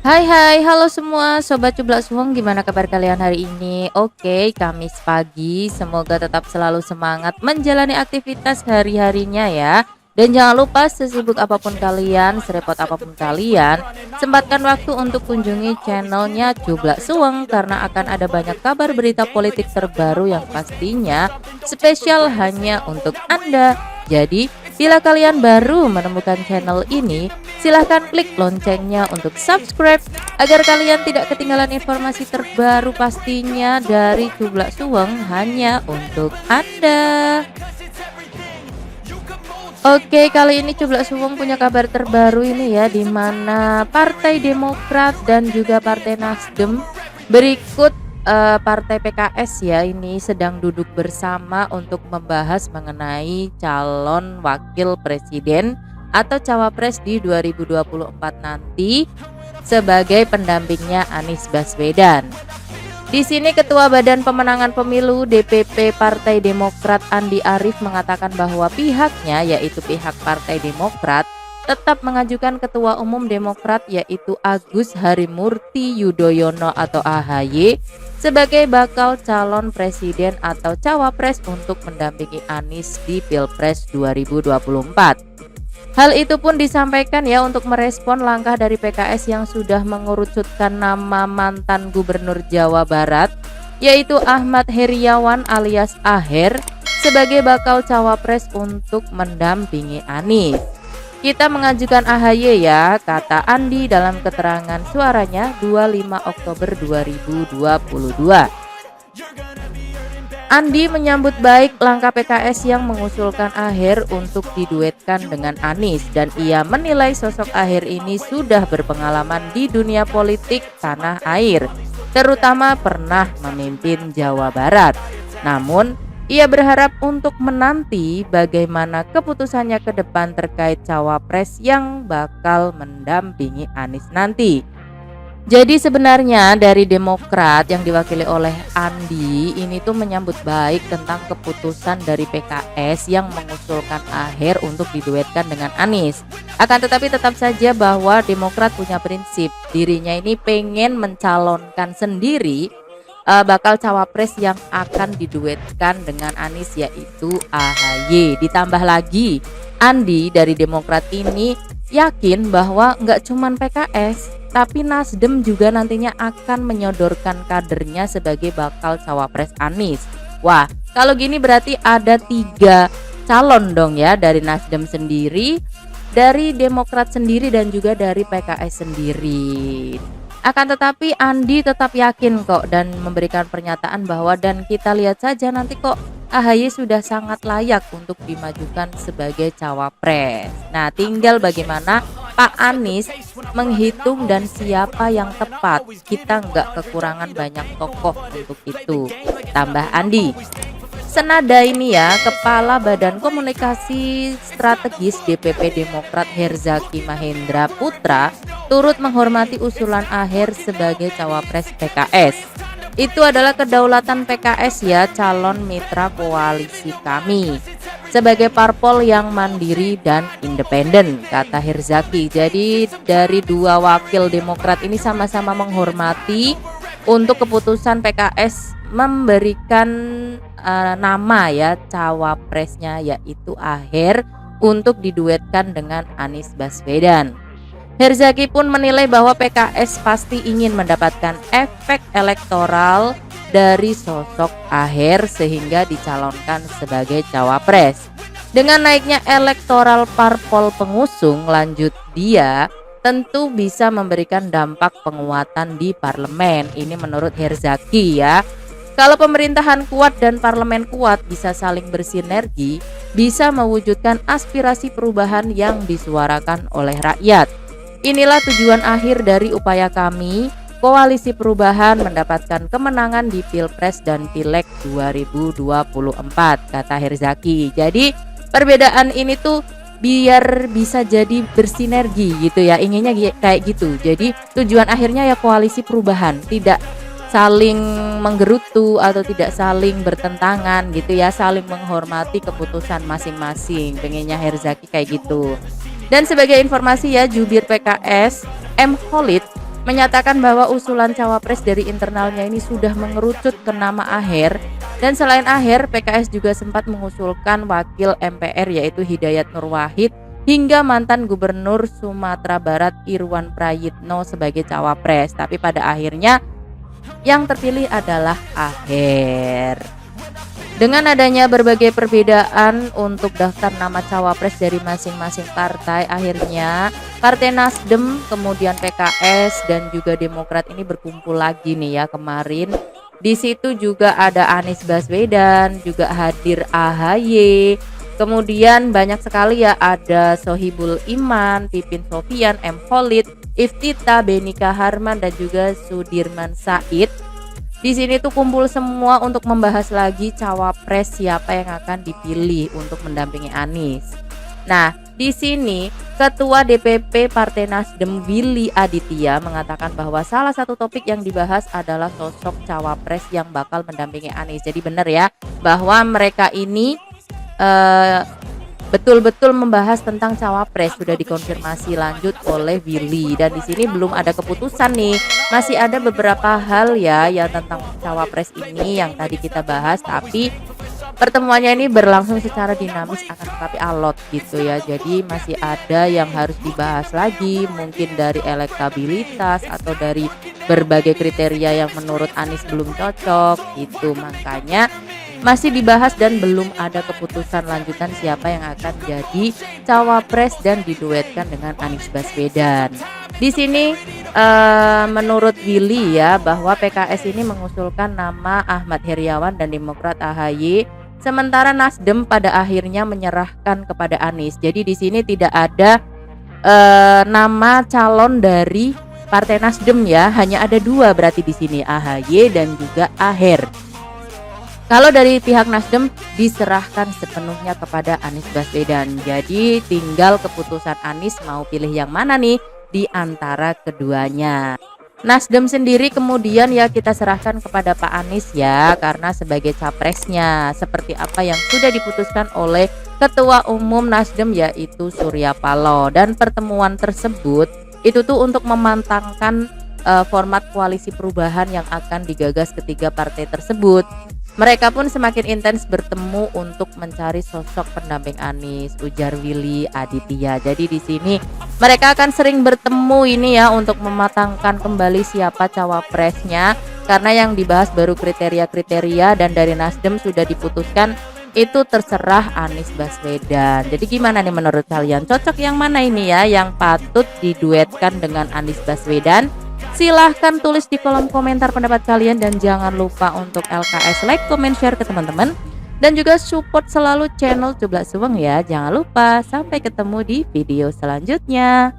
Hai hai, halo semua Sobat Cublak Suweng, gimana kabar kalian hari ini? Oke, Kamis pagi, semoga tetap selalu semangat menjalani aktivitas hari-harinya ya. Dan jangan lupa sesibuk apapun kalian, serepot apapun kalian, sempatkan waktu untuk kunjungi channelnya Cublak Suweng karena akan ada banyak kabar berita politik terbaru yang pastinya spesial hanya untuk Anda. Jadi, bila kalian baru menemukan channel ini, silahkan klik loncengnya untuk subscribe agar kalian tidak ketinggalan informasi terbaru pastinya dari Cublak Suweng hanya untuk Anda. Oke, kali ini Cublak Suweng punya kabar terbaru ini ya, di mana Partai Demokrat dan juga Partai Nasdem berikut Partai PKS ya ini sedang duduk bersama untuk membahas mengenai calon wakil presiden atau cawapres di 2024 nanti sebagai pendampingnya Anies Baswedan. Di sini Ketua Badan Pemenangan Pemilu DPP Partai Demokrat Andi Arief mengatakan bahwa pihaknya yaitu pihak Partai Demokrat tetap mengajukan Ketua Umum Demokrat yaitu Agus Harimurti Yudhoyono atau AHY sebagai bakal calon presiden atau cawapres untuk mendampingi Anies di Pilpres 2024. Hal itu pun disampaikan ya untuk merespon langkah dari PKS yang sudah mengerucutkan nama mantan Gubernur Jawa Barat yaitu Ahmad Heriawan alias Aher sebagai bakal cawapres untuk mendampingi Anies. Kita mengajukan AHY ya, kata Andi dalam keterangan suaranya 25 Oktober 2022. Andi menyambut baik langkah PKS yang mengusulkan Aher untuk diduetkan dengan Anies dan ia menilai sosok Aher ini sudah berpengalaman di dunia politik tanah air, terutama pernah memimpin Jawa Barat. Namun, ia berharap untuk menanti bagaimana keputusannya ke depan terkait cawapres yang bakal mendampingi Anies nanti. Jadi sebenarnya dari Demokrat yang diwakili oleh Andi ini tuh menyambut baik tentang keputusan dari PKS yang mengusulkan Aher untuk diduetkan dengan Anies. Akan tetapi tetap saja bahwa Demokrat punya prinsip dirinya ini pengen mencalonkan sendiri bakal cawapres yang akan diduetkan dengan Anies yaitu AHY. Ditambah lagi Andi dari Demokrat ini yakin bahwa nggak cuman PKS tapi Nasdem juga nantinya akan menyodorkan kadernya sebagai bakal cawapres Anies. Wah, kalau gini berarti ada 3 calon dong ya, dari Nasdem sendiri, dari Demokrat sendiri dan juga dari PKS sendiri. Akan tetapi Andi tetap yakin kok dan memberikan pernyataan bahwa dan kita lihat saja nanti kok AHY sudah sangat layak untuk dimajukan sebagai cawapres. Nah, tinggal bagaimana Pak Anies menghitung dan siapa yang tepat. Kita nggak kekurangan banyak tokoh untuk itu, tambah Andi. Senada ini ya, Kepala Badan Komunikasi Strategis DPP Demokrat Herzaki Mahendra Putra turut menghormati usulan Aher sebagai cawapres PKS. Itu adalah kedaulatan PKS ya, calon mitra koalisi kami sebagai parpol yang mandiri dan independen, kata Herzaki. Jadi dari 2 wakil Demokrat ini sama-sama menghormati untuk keputusan PKS memberikan nama ya cawapresnya yaitu Aher untuk diduetkan dengan Anies Baswedan. Herzaki pun menilai bahwa PKS pasti ingin mendapatkan efek elektoral dari sosok Aher sehingga dicalonkan sebagai cawapres. Dengan naiknya elektoral parpol pengusung, lanjut dia tentu bisa memberikan dampak penguatan di parlemen. Ini menurut Herzaki ya. Kalau pemerintahan kuat dan parlemen kuat bisa saling bersinergi, bisa mewujudkan aspirasi perubahan yang disuarakan oleh rakyat. Inilah tujuan akhir dari upaya kami, Koalisi Perubahan mendapatkan kemenangan di Pilpres dan Pileg 2024, kata Herzaki. Jadi perbedaan ini tuh biar bisa jadi bersinergi gitu ya, inginnya kayak gitu. Jadi tujuan akhirnya ya koalisi perubahan, tidak saling menggerutu atau tidak saling bertentangan gitu ya, saling menghormati keputusan masing-masing. Pengennya Herzaki kayak gitu. Dan sebagai informasi ya, jubir PKS M. Khalid menyatakan bahwa usulan cawapres dari internalnya ini sudah mengerucut ke nama Aher. Dan selain Aher, PKS juga sempat mengusulkan wakil MPR yaitu Hidayat Nur Wahid hingga mantan Gubernur Sumatera Barat Irwan Prayitno sebagai cawapres. Tapi pada akhirnya yang terpilih adalah Aher. Dengan adanya berbagai perbedaan untuk daftar nama cawapres dari masing-masing partai, akhirnya Partai Nasdem, kemudian PKS dan juga Demokrat ini berkumpul lagi nih ya kemarin. Di situ juga ada Anies Baswedan, juga hadir AHY. Kemudian banyak sekali ya, ada Sohibul Iman, Pipin Sofian, M. Khalid, Iftita, Benika Harman dan juga Sudirman Said. Di sini tuh kumpul semua untuk membahas lagi cawapres siapa yang akan dipilih untuk mendampingi Anies. Nah, di sini Ketua DPP Partai Nasdem Willy Aditya mengatakan bahwa salah satu topik yang dibahas adalah sosok cawapres yang bakal mendampingi Anies. Jadi benar ya bahwa mereka ini betul-betul membahas tentang cawapres, sudah dikonfirmasi lanjut oleh Willy, dan di sini belum ada keputusan nih. Masih ada beberapa hal ya yang tentang cawapres ini yang tadi kita bahas, tapi pertemuannya ini berlangsung secara dinamis akan tetapi alot gitu ya. Jadi masih ada yang harus dibahas lagi, mungkin dari elektabilitas atau dari berbagai kriteria yang menurut Anies belum cocok gitu. Makanya masih dibahas dan belum ada keputusan lanjutan siapa yang akan jadi cawapres dan diduetkan dengan Anies Baswedan. Di sini menurut Willy ya bahwa PKS ini mengusulkan nama Ahmad Heriawan dan Demokrat AHY, sementara Nasdem pada akhirnya menyerahkan kepada Anies. Jadi di sini tidak ada nama calon dari Partai Nasdem ya, hanya ada dua berarti di sini, AHY dan juga Aher. Kalau dari pihak Nasdem diserahkan sepenuhnya kepada Anies Baswedan. Jadi tinggal keputusan Anies mau pilih yang mana nih di antara keduanya. Nasdem sendiri kemudian ya kita serahkan kepada Pak Anies ya, karena sebagai capresnya seperti apa yang sudah diputuskan oleh Ketua Umum Nasdem yaitu Surya Paloh. Dan pertemuan tersebut itu tuh untuk memantangkan format koalisi perubahan yang akan digagas ketiga partai tersebut. Mereka pun semakin intens bertemu untuk mencari sosok pendamping Anies, ujar Willy Aditya. Jadi di sini mereka akan sering bertemu ini ya untuk mematangkan kembali siapa cawapresnya, karena yang dibahas baru kriteria-kriteria dan dari Nasdem sudah diputuskan itu terserah Anies Baswedan. Jadi gimana nih menurut kalian? Cocok yang mana ini ya yang patut diduetkan dengan Anies Baswedan? Silahkan tulis di kolom komentar pendapat kalian dan jangan lupa untuk LKS like, comment, share ke teman-teman dan juga support selalu channel Cublak Suweng ya. Jangan lupa, sampai ketemu di video selanjutnya.